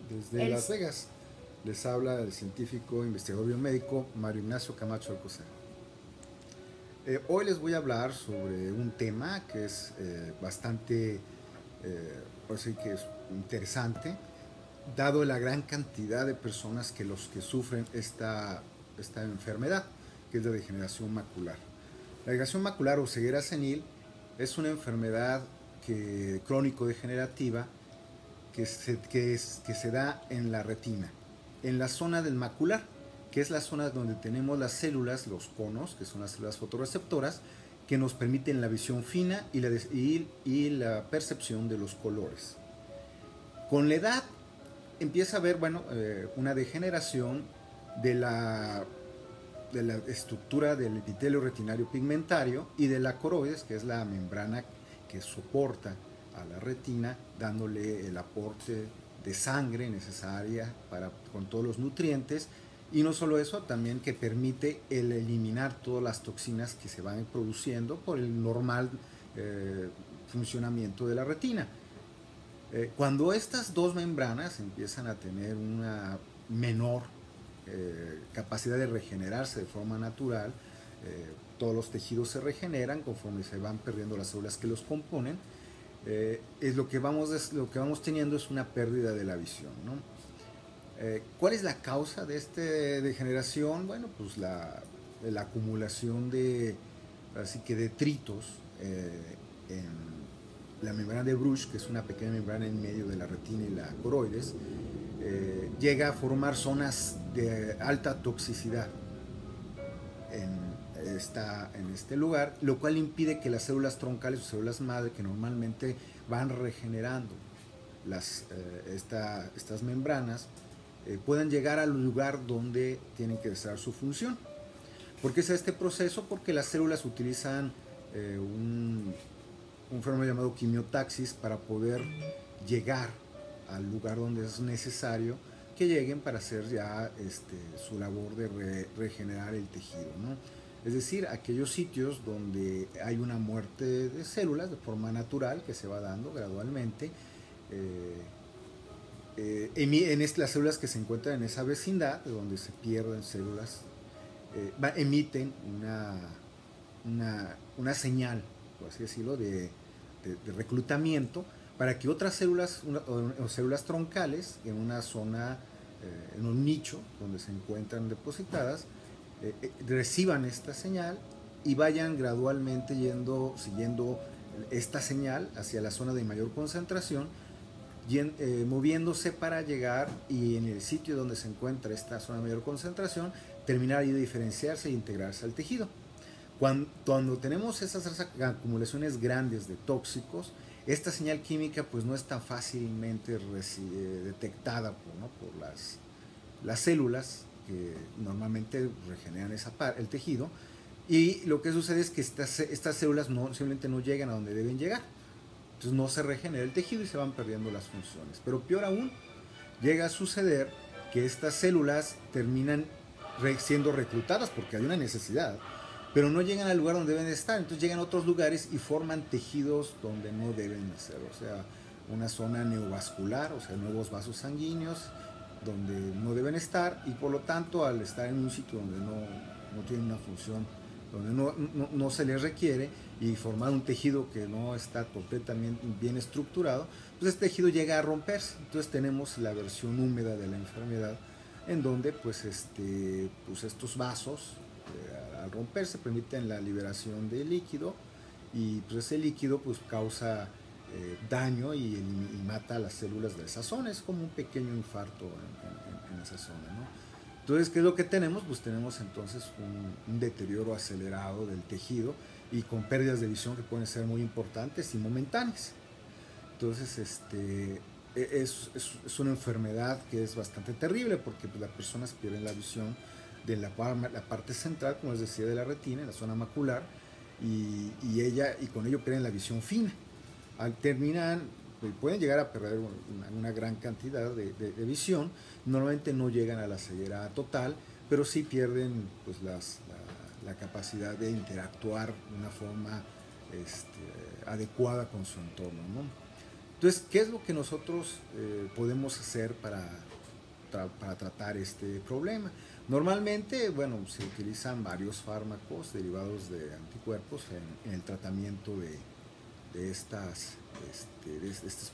Desde El, Las Vegas les habla el científico investigador biomédico Mario Ignacio Camacho Alcocer. Hoy les voy a hablar sobre un tema que es bastante, por decir que es interesante, dado la gran cantidad de personas que sufren esta enfermedad, que es la degeneración macular. La degeneración macular o ceguera senil es una enfermedad crónico-degenerativa que se da en la retina, en la zona del macular, que es la zona donde tenemos las células, los conos, que son las células fotorreceptoras, que nos permiten la visión fina y la percepción de los colores. Con la edad empieza a haber una degeneración de de la estructura del epitelio retinario pigmentario y de la coroides, que es la membrana que soporta a la retina, dándole el aporte de sangre necesaria con todos los nutrientes. Y no solo eso, también que permite el eliminar todas las toxinas que se van produciendo por el normal funcionamiento de la retina. Cuando estas dos membranas empiezan a tener una menor capacidad de regenerarse de forma natural, todos los tejidos se regeneran conforme se van perdiendo las células que los componen, es lo que vamos teniendo es una pérdida de la visión, ¿no? ¿Cuál es la causa de esta degeneración? Bueno, pues la acumulación de, así que detritos en la membrana de Bruch, que es una pequeña membrana en medio de la retina y la coroides, llega a formar zonas de alta toxicidad en este lugar, lo cual impide que las células troncales o células madre, que normalmente van regenerando estas membranas, puedan llegar al lugar donde tienen que desarrollar su función. ¿Por qué es este proceso? Porque las células utilizan un fenómeno llamado quimiotaxis para poder llegar al lugar donde es necesario que lleguen para hacer ya su labor de regenerar el tejido, ¿no? Es decir, aquellos sitios donde hay una muerte de células de forma natural que se va dando gradualmente, las células que se encuentran en esa vecindad, de donde se pierden células, emiten una señal, por así decirlo, de reclutamiento para que otras células o células troncales en una zona, en un nicho donde se encuentran depositadas, reciban esta señal y vayan gradualmente siguiendo esta señal hacia la zona de mayor concentración, moviéndose para llegar y en el sitio donde se encuentra esta zona de mayor concentración, terminar de diferenciarse e integrarse al tejido. Cuando tenemos esas acumulaciones grandes de tóxicos, esta señal química pues no es tan fácilmente detectada por las células que normalmente regeneran el tejido, y lo que sucede es que estas células simplemente no llegan a donde deben llegar. Entonces no se regenera el tejido y se van perdiendo las funciones. Pero peor aún, llega a suceder que estas células terminan siendo reclutadas porque hay una necesidad, pero no llegan al lugar donde deben estar. Entonces llegan a otros lugares y forman tejidos donde no deben ser. O sea, una zona neovascular, o sea, nuevos vasos sanguíneos donde no deben estar, y por lo tanto al estar en un sitio donde no tienen una función, donde no se les requiere, y formar un tejido que no está completamente bien estructurado, pues este tejido llega a romperse. Entonces tenemos la versión húmeda de la enfermedad, en donde pues estos vasos al romperse permiten la liberación de líquido, y pues ese líquido pues causa daño y mata a las células de esa zona. Es como un pequeño infarto en esa zona, ¿no? Entonces, ¿qué es lo que tenemos? Pues tenemos entonces un deterioro acelerado del tejido, y con pérdidas de visión que pueden ser muy importantes y momentáneas. Entonces, es una enfermedad que es bastante terrible, porque pues, las personas pierden la visión de la parte central, como les decía, de la retina, en la zona macular, y con ello pierden la visión fina. Al terminar, pueden llegar a perder una gran cantidad de visión. Normalmente no llegan a la ceguera total, pero sí pierden pues, la capacidad de interactuar de una forma adecuada con su entorno, ¿no? Entonces, ¿qué es lo que nosotros podemos hacer para tratar este problema? Normalmente, bueno, se utilizan varios fármacos derivados de anticuerpos en el tratamiento de estos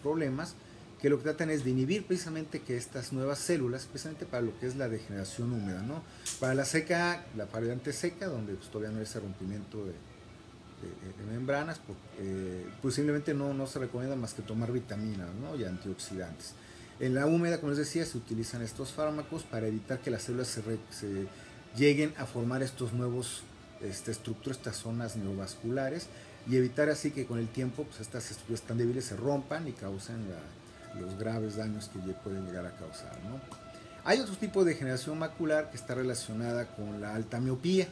problemas, que lo que tratan es de inhibir precisamente que estas nuevas células, especialmente para lo que es la degeneración húmeda, ¿no? Para la seca, la variante seca, donde pues, todavía no hay ese rompimiento de membranas, pues simplemente no se recomienda más que tomar vitaminas, ¿no? Y antioxidantes. En la húmeda, como les decía, se utilizan estos fármacos para evitar que las células se lleguen a formar estos nuevos estructuras, estas zonas neovasculares, y evitar así que con el tiempo pues, estas estructuras tan débiles se rompan y causen los graves daños que pueden llegar a causar, ¿no? Hay otro tipo de degeneración macular que está relacionada con la alta miopía,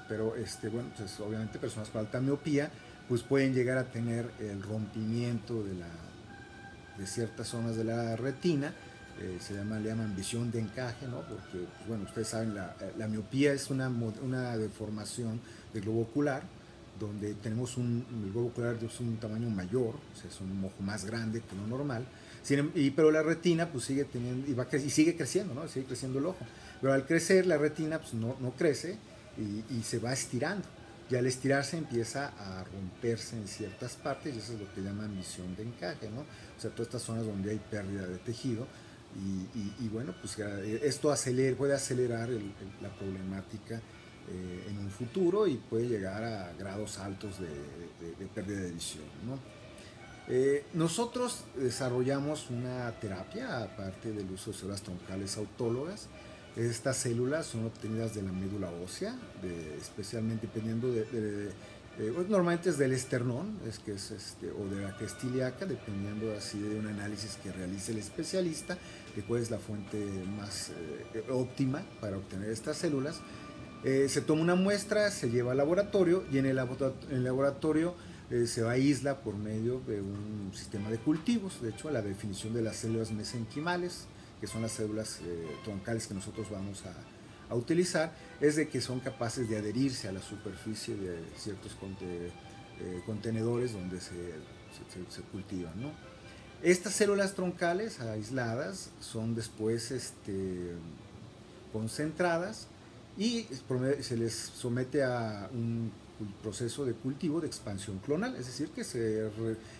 pero bueno, pues obviamente personas con alta miopía pues pueden llegar a tener el rompimiento de ciertas zonas de la retina, le llaman visión de encaje, ¿no? Porque, pues, bueno, ustedes saben, la miopía es una deformación del globo ocular, donde tenemos el globo ocular es un tamaño mayor, o sea, es un ojo más grande que lo normal, pero la retina pues sigue teniendo, y sigue creciendo, ¿no? Sigue creciendo el ojo, pero al crecer la retina pues no crece y se va estirando. Y al estirarse empieza a romperse en ciertas partes, y eso es lo que llaman visión de encaje, ¿no? O sea, todas estas zonas donde hay pérdida de tejido, y bueno, pues esto puede acelerar la problemática en un futuro, y puede llegar a grados altos de pérdida de visión, ¿no? Nosotros desarrollamos una terapia, aparte del uso de células troncales autólogas. Estas células son obtenidas de la médula ósea, especialmente dependiendo normalmente es del esternón, o de la cresta ilíaca, dependiendo así de un análisis que realice el especialista, de cuál es la fuente más óptima para obtener estas células. Se toma una muestra, se lleva al laboratorio, y en el laboratorio se aísla por medio de un sistema de cultivos. De hecho, la definición de las células mesenquimales, que son las células troncales que nosotros vamos a utilizar, es de que son capaces de adherirse a la superficie de ciertos contenedores donde se cultivan, ¿no? Estas células troncales aisladas son después concentradas, y se les somete a un proceso de cultivo de expansión clonal, es decir, que se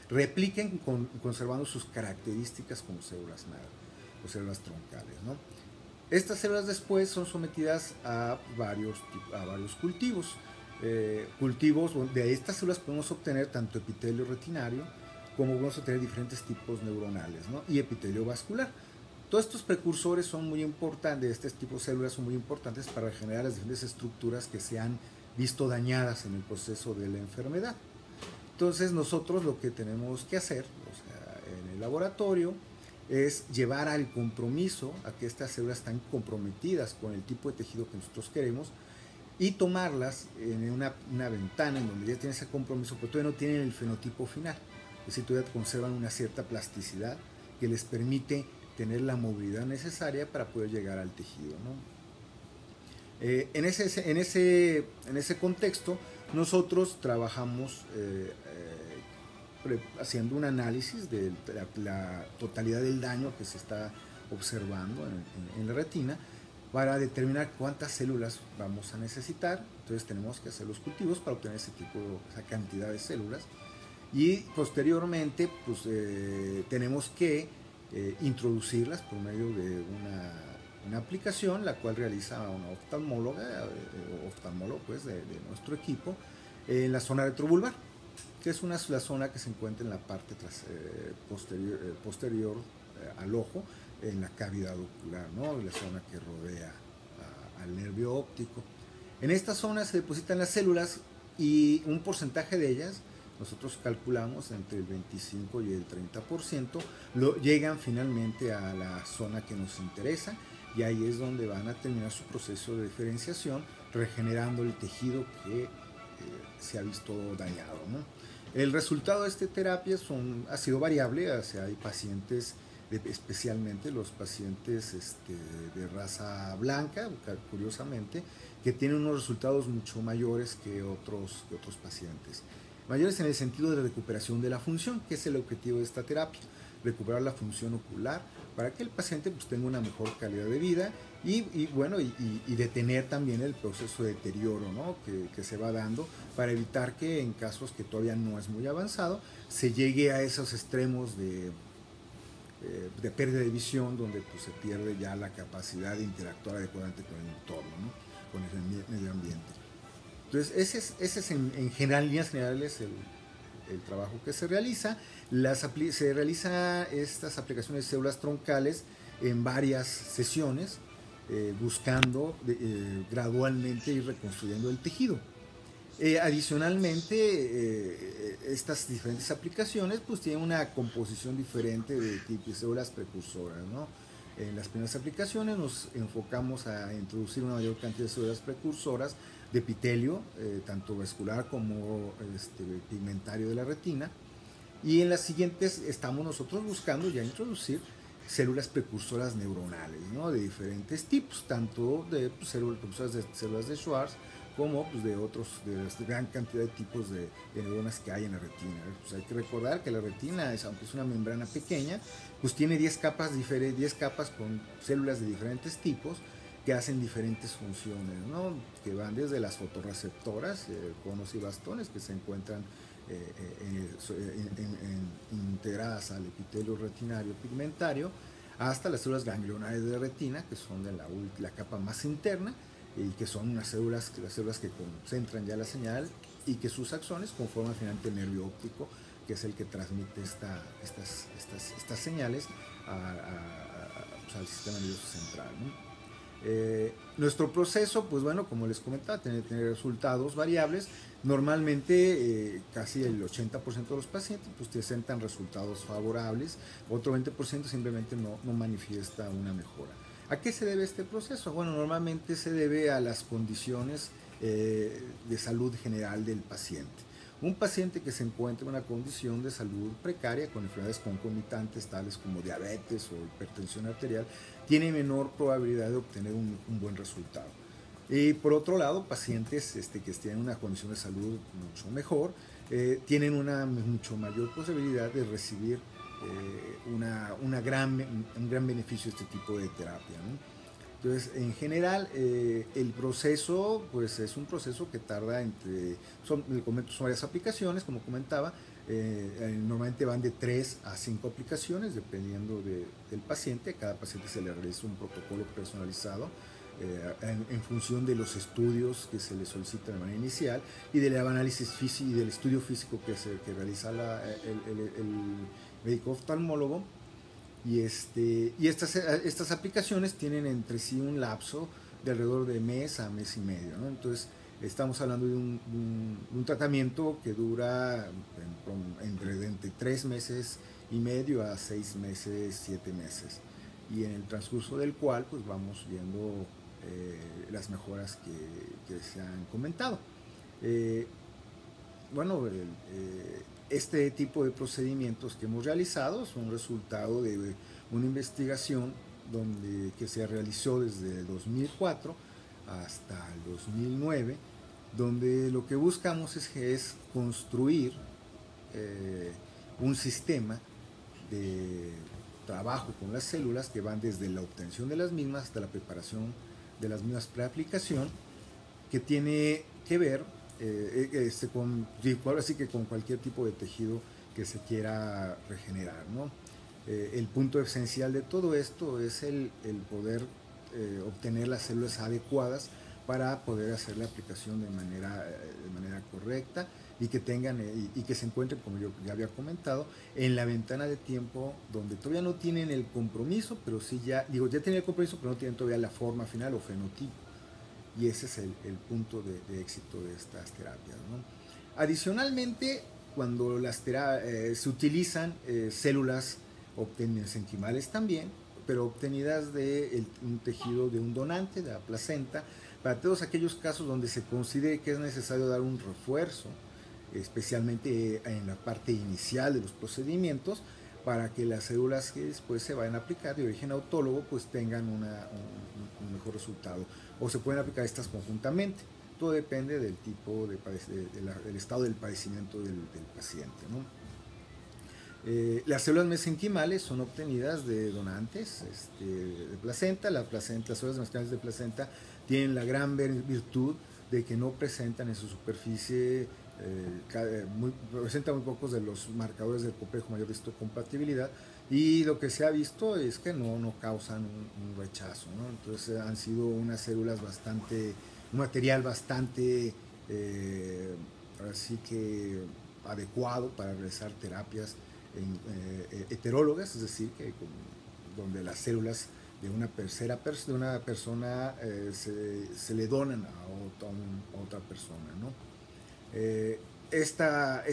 repliquen conservando sus características como células madre o células troncales, ¿no? Estas células después son sometidas a varios cultivos. De estas células podemos obtener tanto epitelio retinario, como podemos obtener diferentes tipos neuronales, ¿no? Y epitelio vascular. Todos estos precursores son muy importantes, este tipo de células son muy importantes para generar las diferentes estructuras que se han visto dañadas en el proceso de la enfermedad. Entonces nosotros lo que tenemos que hacer, o sea, en el laboratorio, es llevar al compromiso a que estas células están comprometidas con el tipo de tejido que nosotros queremos, y tomarlas en una ventana en donde ya tienen ese compromiso, pero todavía no tienen el fenotipo final. Es decir, todavía conservan una cierta plasticidad que les permite tener la movilidad necesaria para poder llegar al tejido, ¿no? En ese contexto, nosotros trabajamos haciendo un análisis de la totalidad del daño que se está observando en la retina, para determinar cuántas células vamos a necesitar. Entonces tenemos que hacer los cultivos para obtener esa cantidad de células, y posteriormente pues, tenemos que introducirlas por medio de una aplicación, la cual realiza una oftalmóloga, oftalmólogo pues, de nuestro equipo, en la zona retrobulbar, que es la zona que se encuentra en la parte posterior al ojo, en la cavidad ocular, ¿no? La zona que rodea al nervio óptico. En esta zona se depositan las células, y un porcentaje de ellas, nosotros calculamos entre el 25 y el 30%, llegan finalmente a la zona que nos interesa, y ahí es donde van a terminar su proceso de diferenciación, regenerando el tejido que se ha visto dañado, ¿no? El resultado de esta terapia ha sido variable. O sea, hay pacientes, especialmente los pacientes de raza blanca, curiosamente, que tienen unos resultados mucho mayores que otros pacientes. mayores en el sentido de recuperación de la función, que es el objetivo de esta terapia, recuperar la función ocular para que el paciente pues, tenga una mejor calidad de vida y detener también el proceso de deterioro, ¿no? que se va dando para evitar que en casos que todavía no es muy avanzado se llegue a esos extremos de pérdida de visión donde pues, se pierde ya la capacidad de interactuar adecuadamente con el entorno, ¿no? Con el medio ambiente. Entonces ese es en general, líneas generales el trabajo que se realiza. Se realiza estas aplicaciones de células troncales en varias sesiones, buscando gradualmente ir reconstruyendo el tejido. Adicionalmente, estas diferentes aplicaciones pues tienen una composición diferente de tipos de células precursoras, ¿no? En las primeras aplicaciones nos enfocamos a introducir una mayor cantidad de células precursoras de epitelio, tanto vascular como pigmentario de la retina. Y en las siguientes estamos nosotros buscando ya introducir células precursoras neuronales, ¿no? De diferentes tipos, tanto de células precursoras de células de Schwarz, como pues, de otros, de la gran cantidad de tipos de neuronas que hay en la retina. Pues hay que recordar que la retina, aunque es una membrana pequeña, pues tiene 10 capas con células de diferentes tipos que hacen diferentes funciones, ¿no? Que van desde las fotorreceptoras, conos y bastones, que se encuentran integradas al epitelio retinario pigmentario, hasta las células ganglionales de la retina, que son de la capa más interna, y que son las células que concentran ya la señal y que sus axones conforman finalmente el nervio óptico, que es el que transmite estas señales pues, al sistema nervioso central, ¿no? Nuestro proceso, pues bueno, como les comentaba, tiene resultados variables. Normalmente casi el 80% de los pacientes pues presentan resultados favorables, otro 20% simplemente no manifiesta una mejora. ¿A qué se debe este proceso? Bueno, normalmente se debe a las condiciones de salud general del paciente. Un paciente que se encuentra en una condición de salud precaria con enfermedades concomitantes tales como diabetes o hipertensión arterial tiene menor probabilidad de obtener un buen resultado. Y por otro lado, pacientes que tienen una condición de salud mucho mejor tienen una mucho mayor posibilidad de recibir un gran beneficio de este tipo de terapia, ¿no? Entonces, en general, el proceso, pues es un proceso que tarda son varias aplicaciones, como comentaba, normalmente van de 3 a 5 aplicaciones, dependiendo del paciente. Cada paciente se le realiza un protocolo personalizado en función de los estudios que se le solicitan de manera inicial y del análisis físico y del estudio físico que realiza el médico oftalmólogo. Y estas aplicaciones tienen entre sí un lapso de alrededor de mes a mes y medio, ¿no? Entonces estamos hablando de un tratamiento que dura entre 3 meses y medio a 6 meses, 7 meses, y en el transcurso del cual pues vamos viendo las mejoras que se han comentado. Bueno, este tipo de procedimientos que hemos realizado son resultado de una investigación que se realizó desde el 2004 hasta el 2009, donde lo que buscamos es construir un sistema de trabajo con las células que van desde la obtención de las mismas hasta la preparación de las mismas preaplicación, que tiene que ver así que con cualquier tipo de tejido que se quiera regenerar, ¿no? El punto esencial de todo esto es el poder obtener las células adecuadas para poder hacer la aplicación de manera correcta y que tengan y que se encuentren, como yo ya había comentado, en la ventana de tiempo donde todavía no tienen el compromiso, pero sí ya tienen el compromiso, pero no tienen todavía la forma final o fenotipo. Y ese es el punto de éxito de estas terapias, ¿no? Adicionalmente, cuando se utilizan células mesenquimales también, pero obtenidas de un tejido de un donante, de la placenta, para todos aquellos casos donde se considere que es necesario dar un refuerzo, especialmente en la parte inicial de los procedimientos, para que las células que después se vayan a aplicar de origen autólogo pues tengan un mejor resultado, o se pueden aplicar estas conjuntamente. todo depende del tipo del estado del padecimiento del paciente, ¿no? Las células mesenquimales son obtenidas de donantes de placenta. Las células mesenquimales de placenta tienen la gran virtud de que no presentan en su superficie, presentan muy pocos de los marcadores del complejo mayor de histocompatibilidad, y lo que se ha visto es que no causan un rechazo, ¿no? Entonces han sido unas células un material bastante, así que adecuado para realizar terapias heterólogas, es decir, donde las células de una persona se le donan a otra persona, ¿no? Esta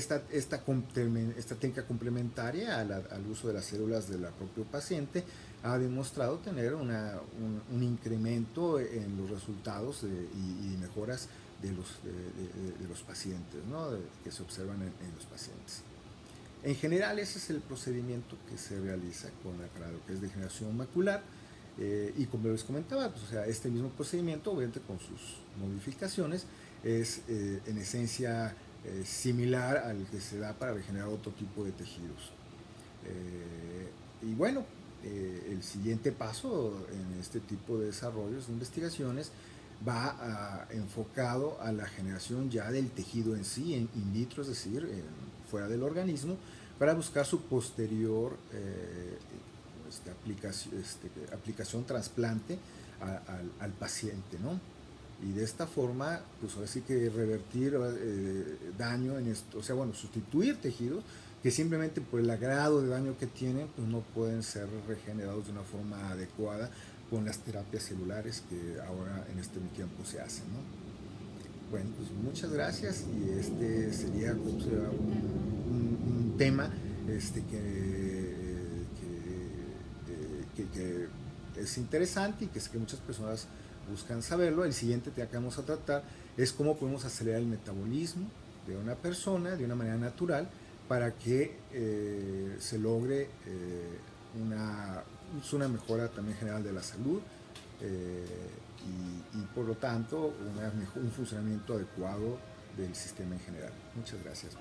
técnica complementaria al uso de las células del propio paciente ha demostrado tener un incremento en los resultados y mejoras de los pacientes, ¿no? Que se observan en los pacientes. En general, ese es el procedimiento que se realiza para lo que es degeneración macular, y como les comentaba, pues, o sea, este mismo procedimiento, obviamente con sus modificaciones, es en esencia similar al que se da para regenerar otro tipo de tejidos. Y bueno, el siguiente paso en este tipo de desarrollos, de investigaciones, va enfocado a la generación ya del tejido en sí, in vitro, es decir, fuera del organismo, para buscar su posterior aplicación trasplante al paciente, ¿no? Y de esta forma, pues ahora sí que revertir daño en esto, o sea, bueno, sustituir tejidos que simplemente por el agrado de daño que tienen, pues no pueden ser regenerados de una forma adecuada con las terapias celulares que ahora en este tiempo se hacen, ¿no? Bueno, pues muchas gracias, y este sería un tema que es interesante y que es que muchas personas buscan saberlo. El siguiente tema que vamos a tratar es cómo podemos acelerar el metabolismo de una persona de una manera natural para que se logre una mejora también general de la salud, y por lo tanto un funcionamiento adecuado del sistema en general. Muchas gracias.